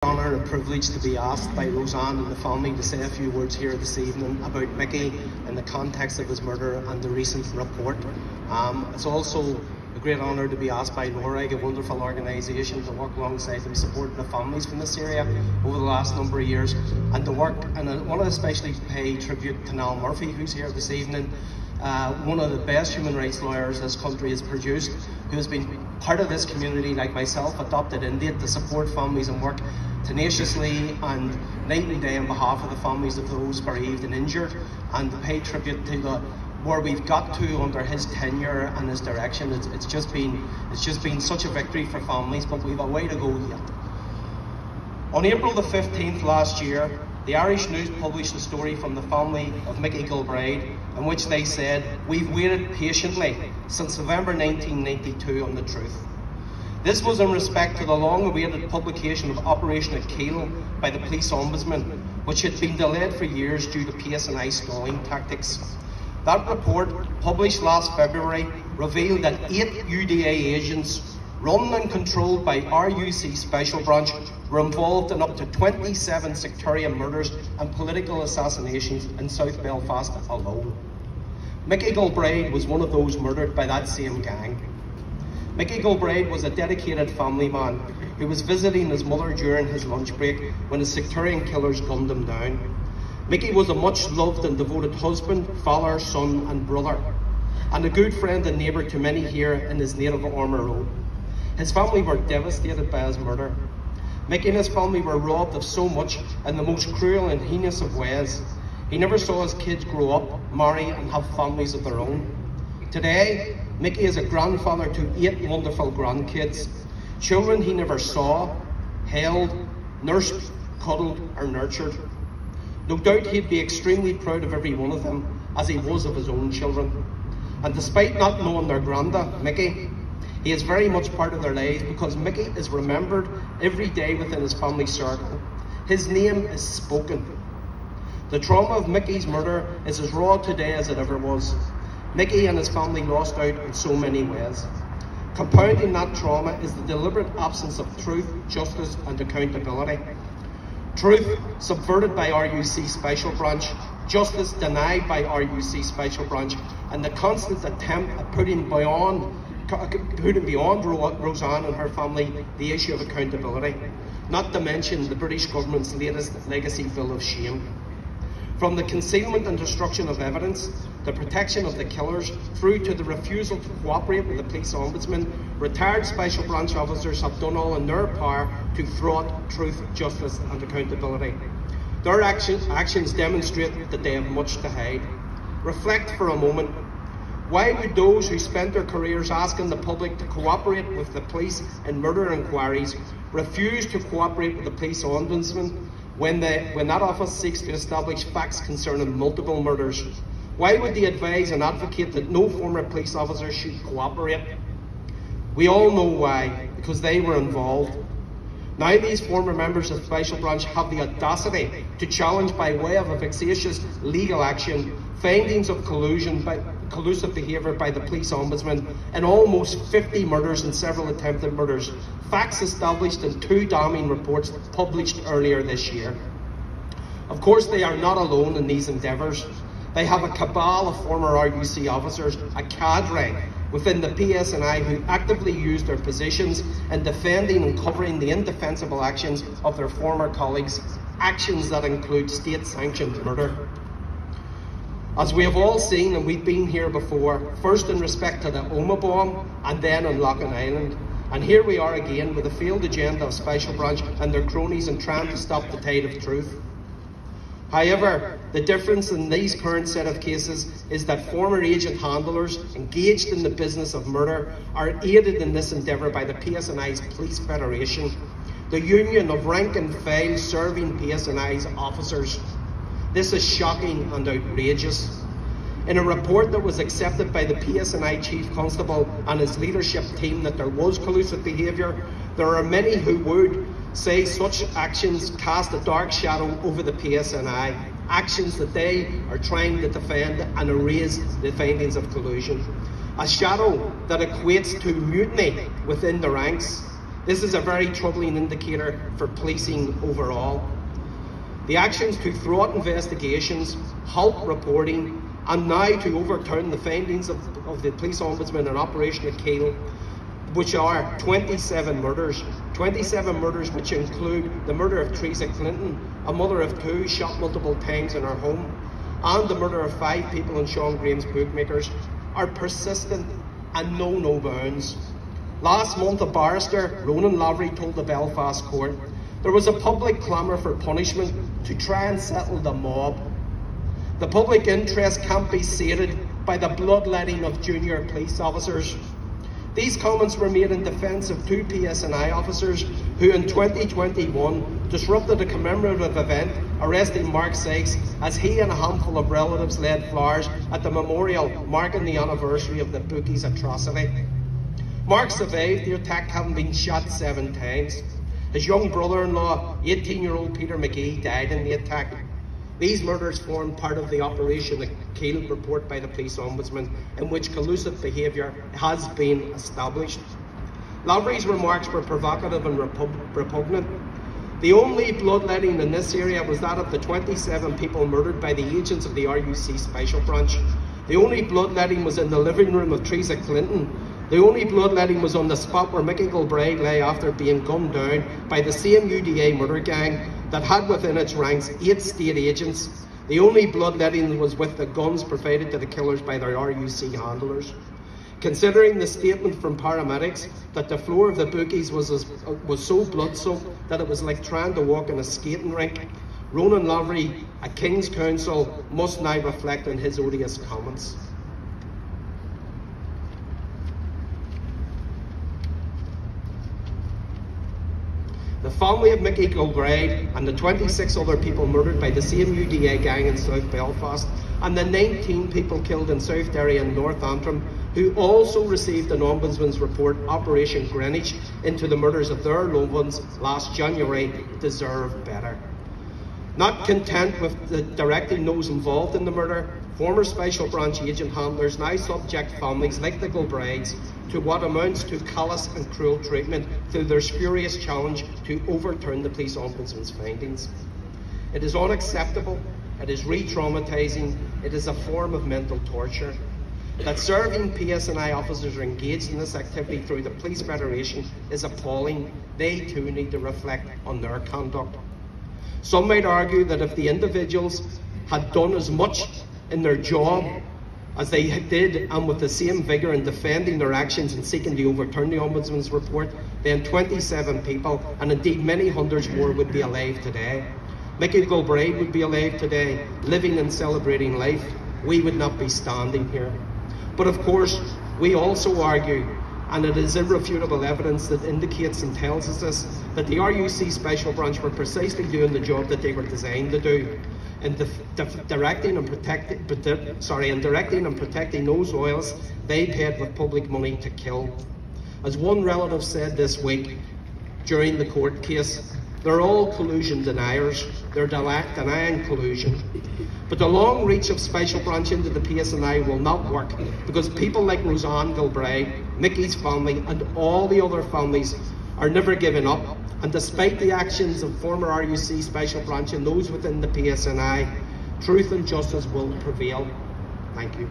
Honour and privilege to be asked by Roseanne and the family to say a few words here this evening about Micky in the context of his murder and the recent report. It's also a great honour to be asked by NORAG, a wonderful organisation, to work alongside them, supporting the families from this area over the last number of years, and to work, and I want to especially pay tribute to Niall Murphy, who's here this evening, one of the best human rights lawyers this country has produced, who has been part of this community like myself, adopted India, to support families and work tenaciously and night and day on behalf of the families of those bereaved and injured, and to pay tribute to where we've got to under his tenure and his direction. It's just been such a victory for families, but we've a way to go yet. On April the 15th last year, the Irish News published a story from the family of Micky Gilbride, in which they said, "We've waited patiently since November 1992 on the truth." This was in respect to the long-awaited publication of Operation at Kiel by the Police Ombudsman, which had been delayed for years due to PSNI stalling tactics. That report, published last February, revealed that 8 UDA agents, run and controlled by RUC Special Branch, were involved in up to 27 sectarian murders and political assassinations in South Belfast alone. Micky Gilbride was one of those murdered by that same gang. Micky Gilbride was a dedicated family man who was visiting his mother during his lunch break when his sectarian killers gunned him down. Micky was a much loved and devoted husband, father, son and brother, and a good friend and neighbour to many here in his native Armour Road. His family were devastated by his murder. Micky and his family were robbed of so much in the most cruel and heinous of ways. He never saw his kids grow up, marry and have families of their own. Today, Micky is a grandfather to 8 wonderful grandkids, children he never saw, held, nursed, cuddled or nurtured. No doubt he'd be extremely proud of every one of them, as he was of his own children. And despite not knowing their granda, Micky, he is very much part of their lives, because Micky is remembered every day within his family circle. His name is spoken. The trauma of Micky's murder is as raw today as it ever was. Micky and his family lost out in so many ways. Compounding that trauma is the deliberate absence of truth, justice and accountability. Truth subverted by RUC Special Branch, justice denied by RUC Special Branch, and the constant attempt at putting beyond Roseanne and her family the issue of accountability, not to mention the British government's latest legacy bill of shame. From the concealment and destruction of evidence, the protection of the killers, through to the refusal to cooperate with the Police Ombudsman, retired Special Branch officers have done all in their power to thwart truth, justice and accountability. Their actions demonstrate that they have much to hide. Reflect for a moment. Why would those who spent their careers asking the public to cooperate with the police in murder inquiries refuse to cooperate with the Police Ombudsman when that office seeks to establish facts concerning multiple murders? Why would they advise and advocate that no former police officer should cooperate? We all know why, because they were involved. Now these former members of Special Branch have the audacity to challenge, by way of a vexatious legal action, findings of collusive behaviour by the Police Ombudsman in almost 50 murders and several attempted murders, facts established in 2 damning reports published earlier this year. Of course, they are not alone in these endeavours. They have a cabal of former RUC officers, a cadre within the PSNI, who actively use their positions in defending and covering the indefensible actions of their former colleagues, actions that include state-sanctioned murder. As we have all seen, and we've been here before, first in respect to the Oma bomb and then on Loughlin Island. And here we are again with the failed agenda of Special Branch and their cronies in trying to stop the tide of truth. However, the difference in these current set of cases is that former agent handlers engaged in the business of murder are aided in this endeavour by the PSNI's Police Federation, the union of rank and file serving PSNI's officers. This is shocking and outrageous. In a report that was accepted by the PSNI Chief Constable and his leadership team that there was collusive behaviour, there are many who would say such actions cast a dark shadow over the PSNI, actions that they are trying to defend and erase the findings of collusion. A shadow that equates to mutiny within the ranks, This is a very troubling indicator for policing overall. The actions to thwart investigations, halt reporting, and now to overturn the findings of the Police Ombudsman in Operation Akil, which are 27 murders. 27 murders which include the murder of Teresa Clinton, a mother of two shot multiple times in her home, and the murder of 5 people in Sean Graham's Bookmakers, are persistent and know no bounds. Last month, a barrister, Ronan Lavery, told the Belfast court there was a public clamour for punishment to try and settle the mob. The public interest can't be sated by the bloodletting of junior police officers. These comments were made in defence of 2 PSNI officers who in 2021 disrupted a commemorative event arresting Mark Sykes as he and a handful of relatives laid flowers at the memorial marking the anniversary of the bookies' atrocity. Mark survived the attack, having been shot 7 times. His young brother-in-law, 18-year-old Peter McGee, died in the attack. These murders formed part of the Operation Akil report by the Police Ombudsman, in which collusive behaviour has been established. Lavery's remarks were provocative and repugnant. The only bloodletting in this area was that of the 27 people murdered by the agents of the RUC Special Branch. The only bloodletting was in the living room of Teresa Clinton. The only bloodletting was on the spot where Micky Gilbride lay after being gunned down by the same UDA murder gang that had within its ranks 8 state agents. The only bloodletting was with the guns provided to the killers by their RUC handlers. Considering the statement from paramedics that the floor of the bookies was so blood-soaked that it was like trying to walk in a skating rink, Ronan Lavery, a King's Counsel, must now reflect on his odious comments. The family of Micky Gilbride and the 26 other people murdered by the same UDA gang in South Belfast, and the 19 people killed in South Derry and North Antrim, who also received an Ombudsman's report, Operation Greenwich, into the murders of their loved ones last January, deserve better. Not content with directing those involved in the murder, former Special Branch agent handlers now subject families like the Gilbrides to what amounts to callous and cruel treatment through their spurious challenge to overturn the Police Ombudsman's findings. It is unacceptable, it is re-traumatising, it is a form of mental torture. That serving PSNI officers are engaged in this activity through the Police Federation is appalling. They too need to reflect on their conduct. Some might argue that if the individuals had done as much in their job as they did, and with the same vigour in defending their actions and seeking to overturn the Ombudsman's report, then 27 people, and indeed many hundreds more, would be alive today. Micky Gilbride would be alive today, living and celebrating life. We would not be standing here. But of course, we also argue, and it is irrefutable evidence that indicates and tells us this, that the RUC Special Branch were precisely doing the job that they were designed to do, in directing and protecting those loyalists they paid with public money to kill. As one relative said this week during the court case, they're all collusion deniers. They're denying collusion. But the long reach of Special Branch into the PSNI will not work, because people like Roseanne Gilbride, Micky's family, and all the other families are never giving up. And despite the actions of former RUC Special Branch and those within the PSNI, truth and justice will prevail. Thank you.